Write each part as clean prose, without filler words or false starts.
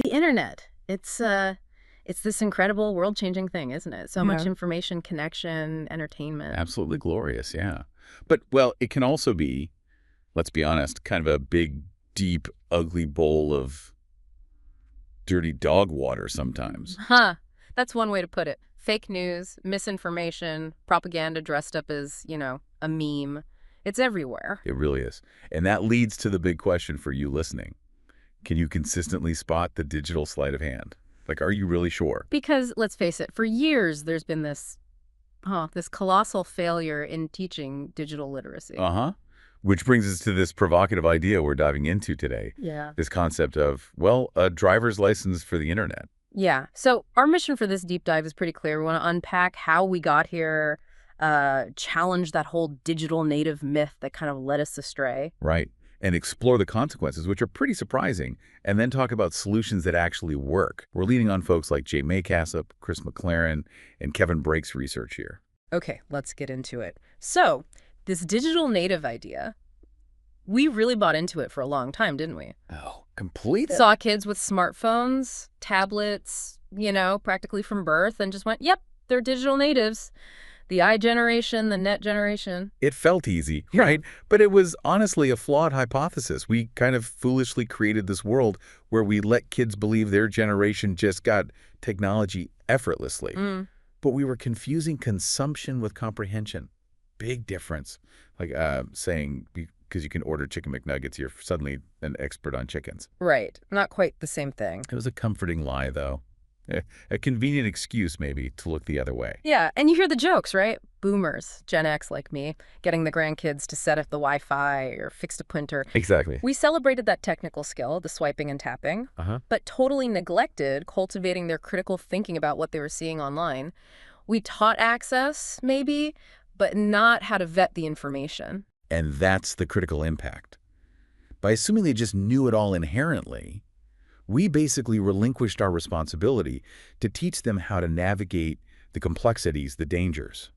The internet. It's this incredible world-changing thing, isn't it? So much Yeah. information, connection, entertainment. Absolutely glorious, yeah. But, well, it can also be, let's be honest, kind of a big, deep, ugly bowl of dirty dog water sometimes. Huh. That's one way to put it. Fake news, misinformation, propaganda dressed up as, a meme. It's everywhere. It really is. And that leads to the big question for you listening. Can you consistently spot the digital sleight of hand? Like, are you really sure? Because, let's face it, for years there's been this colossal failure in teaching digital literacy. Uh-huh. Which brings us to this provocative idea we're diving into today. Yeah. This concept of, well, a driver's license for the internet. Yeah. So our mission for this deep dive is pretty clear. We want to unpack how we got here, challenge that whole digital native myth that kind of led us astray. Right. And explore the consequences, which are pretty surprising, and then talk about solutions that actually work. We're leaning on folks like Jay Maycassup, Chris McLaren, and Kevin Brake's research here. Okay, let's get into it. So this digital native idea, we really bought into it for a long time, didn't we? Oh, completely. Saw kids with smartphones, tablets, practically from birth, and just went, yep, they're digital natives. The I generation, the net generation. It felt easy, right? But it was honestly a flawed hypothesis. We kind of foolishly created this world where we let kids believe their generation just got technology effortlessly. But we were confusing consumption with comprehension. Big difference. Like saying because you can order chicken McNuggets, you're suddenly an expert on chickens. Right. Not quite the same thing. It was a comforting lie, though. A convenient excuse, maybe, to look the other way. Yeah, and you hear the jokes, right? Boomers, Gen X like me, getting the grandkids to set up the Wi-Fi or fix a printer. Exactly. We celebrated that technical skill, the swiping and tapping, but totally neglected cultivating their critical thinking about what they were seeing online. We taught access, maybe, but not how to vet the information. And that's the critical impact. By assuming they just knew it all inherently, we basically relinquished our responsibility to teach them how to navigate the complexities, the dangers.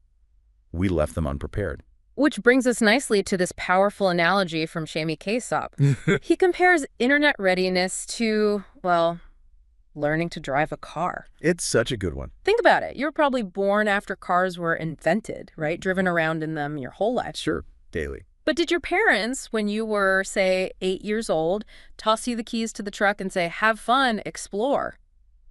We left them unprepared. Which brings us nicely to this powerful analogy from Jay Maycassup. He compares internet readiness to, well, learning to drive a car. It's such a good one. Think about it. You were probably born after cars were invented, right? Driven around in them your whole life. Sure, daily. But did your parents, when you were, say, 8 years old, toss you the keys to the truck and say, have fun, explore?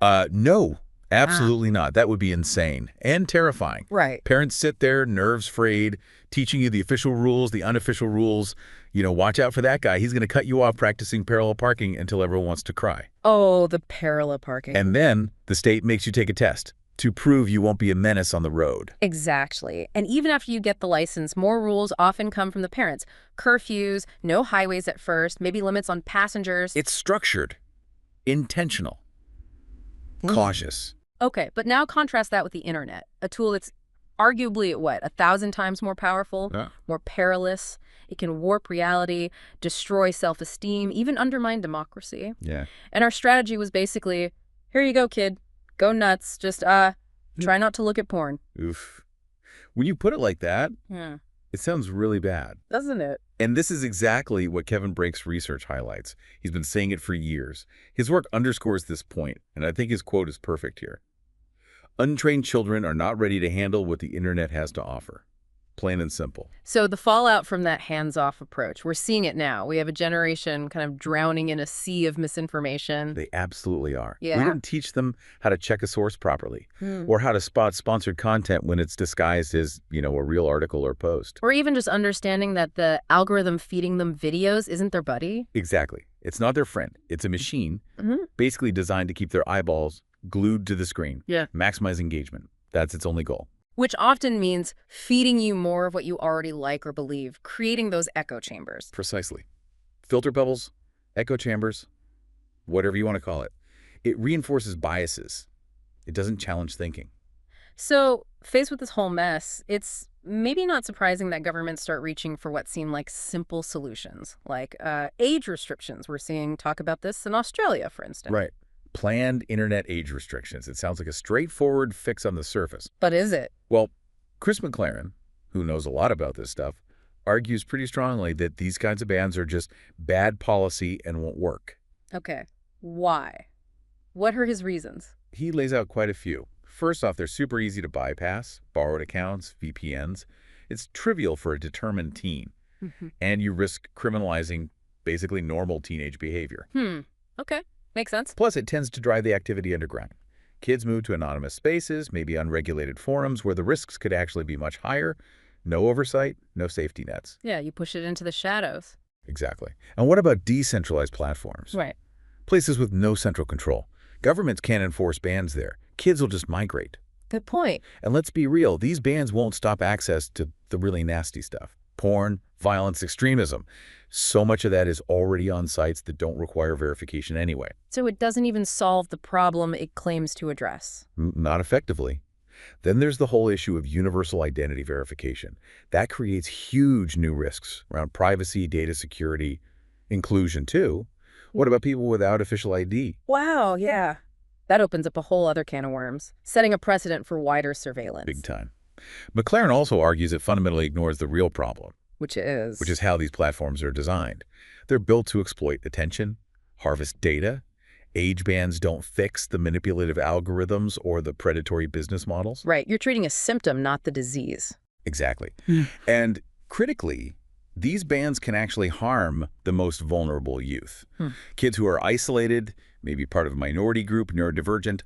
No, absolutely not. That would be insane and terrifying. Right. Parents sit there, nerves frayed, teaching you the official rules, the unofficial rules. Watch out for that guy. He's going to cut you off practicing parallel parking until everyone wants to cry. Oh, the parallel parking. And then the state makes you take a test to prove you won't be a menace on the road. Exactly. And even after you get the license, more rules often come from the parents. Curfews, no highways at first, maybe limits on passengers. It's structured, intentional, cautious. Okay, but now contrast that with the internet, a tool that's arguably, 1,000 times more powerful, more perilous. It can warp reality, destroy self-esteem, even undermine democracy. Yeah. And our strategy was basically, here you go, kid. Go nuts. Just try not to look at porn. Oof. When you put it like that, it sounds really bad. Doesn't it? And this is exactly what Kevin Brake's research highlights. He's been saying it for years. His work underscores this point, and I think his quote is perfect here. Untrained children are not ready to handle what the internet has to offer. Plain and simple. So the fallout from that hands-off approach, we're seeing it now. We have a generation kind of drowning in a sea of misinformation. They absolutely are. Yeah. We didn't teach them how to check a source properly or how to spot sponsored content when it's disguised as, a real article or post. Or even just understanding that the algorithm feeding them videos isn't their buddy. Exactly. It's not their friend. It's a machine basically designed to keep their eyeballs glued to the screen. Yeah. Maximize engagement. That's its only goal. Which often means feeding you more of what you already like or believe, creating those echo chambers. Precisely. Filter bubbles, echo chambers, whatever you want to call it. It reinforces biases. It doesn't challenge thinking. So, faced with this whole mess, it's maybe not surprising that governments start reaching for what seem like simple solutions, like age restrictions. We're seeing talk about this in Australia, for instance. Right. Planned internet age restrictions. It sounds like a straightforward fix on the surface. But is it? Well, Chris McLaren, who knows a lot about this stuff, argues pretty strongly that these kinds of bans are just bad policy and won't work. Okay. Why? What are his reasons? He lays out quite a few. First off, they're super easy to bypass, borrowed accounts, VPNs. It's trivial for a determined teen, and you risk criminalizing basically normal teenage behavior. Okay. Makes sense. Plus, it tends to drive the activity underground. Kids move to anonymous spaces, maybe unregulated forums, where the risks could actually be much higher. No oversight, no safety nets. Yeah, you push it into the shadows. Exactly. And what about decentralized platforms? Right. Places with no central control. Governments can't enforce bans there. Kids will just migrate. Good point. And let's be real, these bans won't stop access to the really nasty stuff. Porn, violence, extremism. So much of that is already on sites that don't require verification anyway. So it doesn't even solve the problem it claims to address. Not effectively. Then there's the whole issue of universal identity verification. That creates huge new risks around privacy, data security, inclusion too. What about people without official ID? Wow, yeah. That opens up a whole other can of worms, setting a precedent for wider surveillance. Big time. McLaren also argues it fundamentally ignores the real problem, Which is how these platforms are designed. They're built to exploit attention, harvest data. Age bans don't fix the manipulative algorithms or the predatory business models. Right, you're treating a symptom, not the disease. Exactly. And critically, these bans can actually harm the most vulnerable youth. Kids who are isolated, maybe part of a minority group, neurodivergent,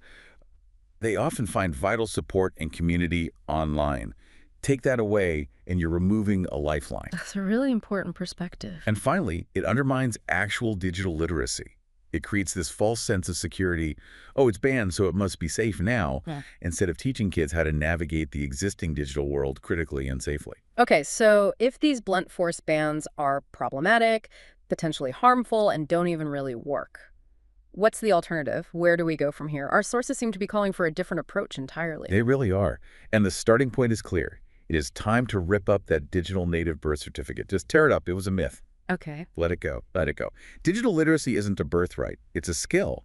they often find vital support and community online. Take that away, and you're removing a lifeline. That's a really important perspective. And finally, it undermines actual digital literacy. It creates this false sense of security. Oh, it's banned, so it must be safe now, instead of teaching kids how to navigate the existing digital world critically and safely. Okay, so if these blunt force bans are problematic, potentially harmful, and don't even really work, what's the alternative? Where do we go from here? Our sources seem to be calling for a different approach entirely. They really are. And the starting point is clear. It is time to rip up that digital native birth certificate. Just tear it up. It was a myth. Okay. Let it go. Let it go. Digital literacy isn't a birthright. It's a skill.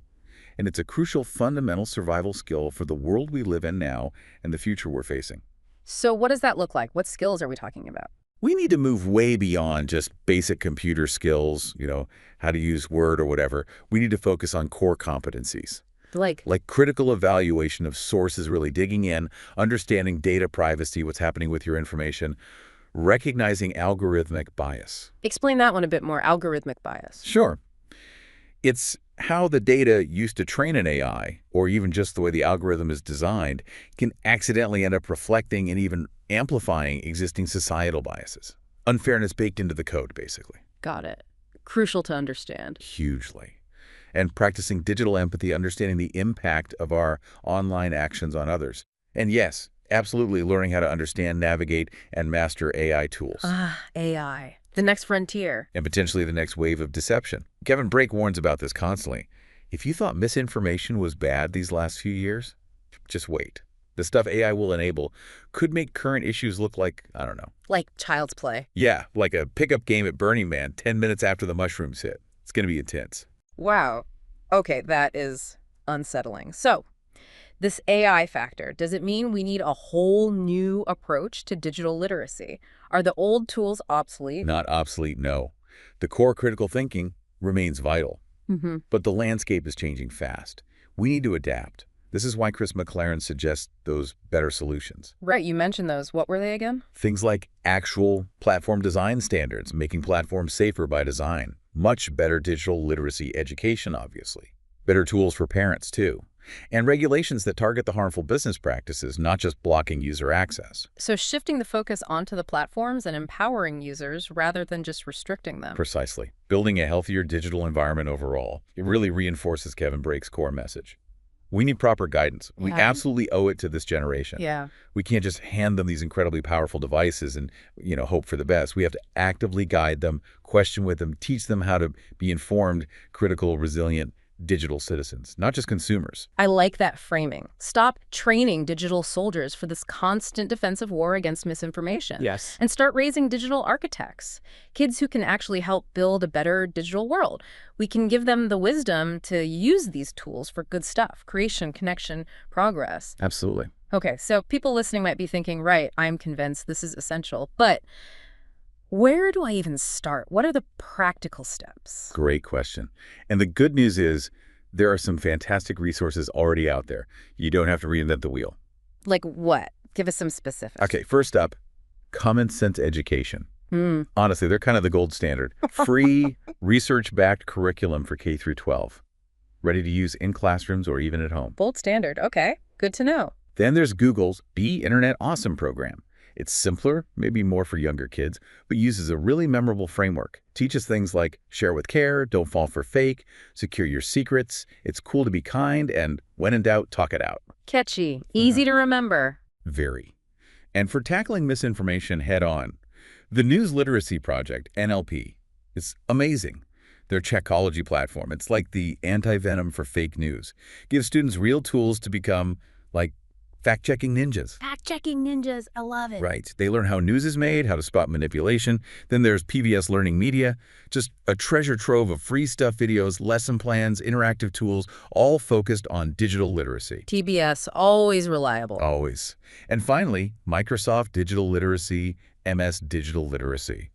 And it's a crucial fundamental survival skill for the world we live in now and the future we're facing. So what does that look like? What skills are we talking about? We need to move way beyond just basic computer skills, how to use Word or whatever. We need to focus on core competencies. Like Critical evaluation of sources, really digging in, understanding data privacy, what's happening with your information, recognizing algorithmic bias. Explain that one a bit more, algorithmic bias. Sure. It's how the data used to train an AI, or even just the way the algorithm is designed, can accidentally end up reflecting and even amplifying existing societal biases. Unfairness baked into the code, basically. Got it. Crucial to understand. Hugely. And practicing digital empathy, understanding the impact of our online actions on others. And yes, absolutely learning how to understand, navigate, and master AI tools. AI. The next frontier. And potentially the next wave of deception. Kevin Brake warns about this constantly. If you thought misinformation was bad these last few years, just wait. The stuff AI will enable could make current issues look like, I don't know. Like child's play. Yeah, like a pickup game at Burning Man 10 minutes after the mushrooms hit. It's going to be intense. Wow. Okay, that is unsettling. So, this AI factor, does it mean we need a whole new approach to digital literacy? Are the old tools obsolete? Not obsolete, no. The core critical thinking remains vital. But the landscape is changing fast. We need to adapt. This is why Chris McLaren suggests those better solutions. Right, you mentioned those. What were they again? Things like actual platform design standards, making platforms safer by design. Much better digital literacy education, obviously. Better tools for parents, too. And regulations that target the harmful business practices, not just blocking user access. So shifting the focus onto the platforms and empowering users rather than just restricting them. Precisely. Building a healthier digital environment overall. It really reinforces Kevin Brake's core message. We need proper guidance. We absolutely owe it to this generation. Yeah. We can't just hand them these incredibly powerful devices and, hope for the best. We have to actively guide them, question with them, teach them how to be informed, critical, resilient digital citizens, not just consumers. I like that framing. Stop training digital soldiers for this constant defensive war against misinformation. Yes. And start raising digital architects, kids who can actually help build a better digital world. We can give them the wisdom to use these tools for good stuff, creation, connection, progress. Absolutely. Okay, so people listening might be thinking, right, I'm convinced this is essential, but where do I even start? What are the practical steps? Great question. And the good news is There are some fantastic resources already out there. You don't have to reinvent the wheel. Like what? Give us some specifics. Okay, first up, Common Sense Education. Hmm. Honestly, they're kind of the gold standard. Free, research-backed curriculum for K through 12. Ready to use in classrooms or even at home. Gold standard. Okay. Good to know. Then there's Google's Be Internet Awesome program. It's simpler, maybe more for younger kids, but uses a really memorable framework. Teaches things like share with care, don't fall for fake, secure your secrets, it's cool to be kind, and when in doubt, talk it out. Catchy. Easy to remember. Very. And for tackling misinformation head-on, the News Literacy Project, NLP, is amazing. Their Checkology platform, it's like the anti-venom for fake news. Gives students real tools to become, like, fact-checking ninjas. Fact-checking ninjas. I love it. Right. They learn how news is made, how to spot manipulation. Then there's PBS Learning Media, just a treasure trove of free stuff videos, lesson plans, interactive tools, all focused on digital literacy. TBS, always reliable. Always. And finally, Microsoft Digital Literacy, MS Digital Literacy.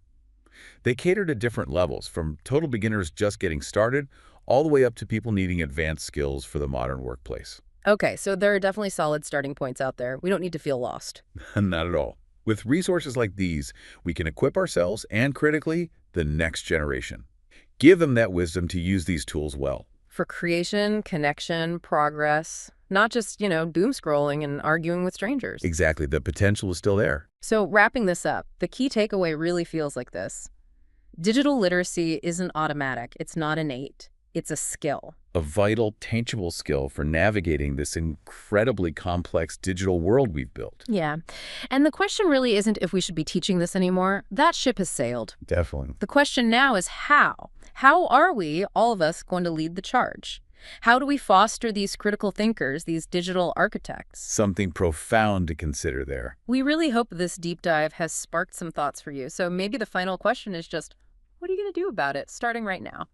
They cater to different levels, from total beginners just getting started, all the way up to people needing advanced skills for the modern workplace. Okay, so there are definitely solid starting points out there. We don't need to feel lost. Not at all. With resources like these, we can equip ourselves and, critically, the next generation. Give them that wisdom to use these tools well. For creation, connection, progress, not just, doom scrolling and arguing with strangers. Exactly. The potential is still there. So wrapping this up, the key takeaway really feels like this. Digital literacy isn't automatic. It's not innate. It's a skill. A vital, tangible skill for navigating this incredibly complex digital world we've built. Yeah. And the question really isn't if we should be teaching this anymore. That ship has sailed. Definitely. The question now is how? How are we, all of us, going to lead the charge? How do we foster these critical thinkers, these digital architects? Something profound to consider there. We really hope this deep dive has sparked some thoughts for you. So maybe the final question is just, what are you going to do about it, starting right now?